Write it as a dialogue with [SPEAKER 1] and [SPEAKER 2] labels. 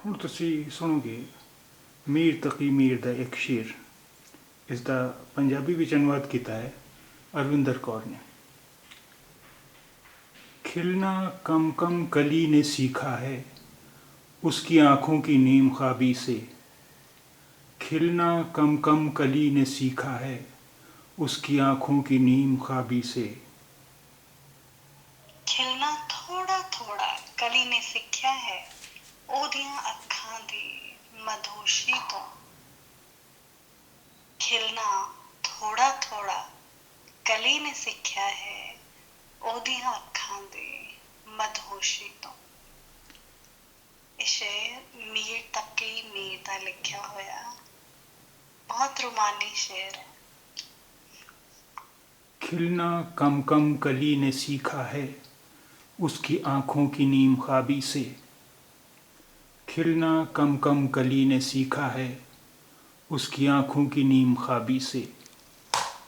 [SPEAKER 1] ਹੁਣ ਤੁਸੀਂ ਸੁਣੋਗੇ ਮੀਰ ਤਕੀ ਮੀਰ ਦਾ ਇੱਕ ਸ਼ੇਰ। ਇਸ ਦਾ ਪੰਜਾਬੀ ਵਿੱਚ ਅਨੁਵਾਦ ਕੀਤਾ ਹੈ ਅਰਵਿੰਦਰ ਕੌਰ ਨੇ। खिलना कम कम कली ने सीखा है उसकी आँखों की नीम ख्वाबी से। खिलना कम कम कली ने सीखा है उसकी आँखों की नीम ख्वाबी से।
[SPEAKER 2] ਖਿਲਣਾ ਥੋੜਾ ਥੋੜਾ ਕਲੀ ਨੇ ਸਿੱਖਿਆ ਹੈ ਉਹਦੀਆਂ ਅੱਖਾਂ ਦੀ ਮਧੋਸ਼ੀ ਤੋਂ। ਖਿਲਣਾ ਥੋੜਾ ਥੋੜਾ ਕਲੀ ਨੇ ਸਿੱਖਿਆ ਹੈ ਉਹਦੀਆਂ ਅੱਖਾਂ ਦੀ ਮਧੋਸ਼ੀ ਤੋਂ। ਇਹ ਸ਼ੇਰ ਮੀਰ ਤਕੀ ਮੀਰ ਦਾ ਲਿਖਿਆ ਹੋਇਆ ਬਹੁਤ ਰੁਮਾਨੀ ਸ਼ੇਰ ਹੈ।
[SPEAKER 1] खिलना कम कम कली ने सीखा है उसकी आँखों की नीम ख्वाबी से। खिलना कम कम कली ने सीखा है उसकी आँखों की नीम ख्वाबी से।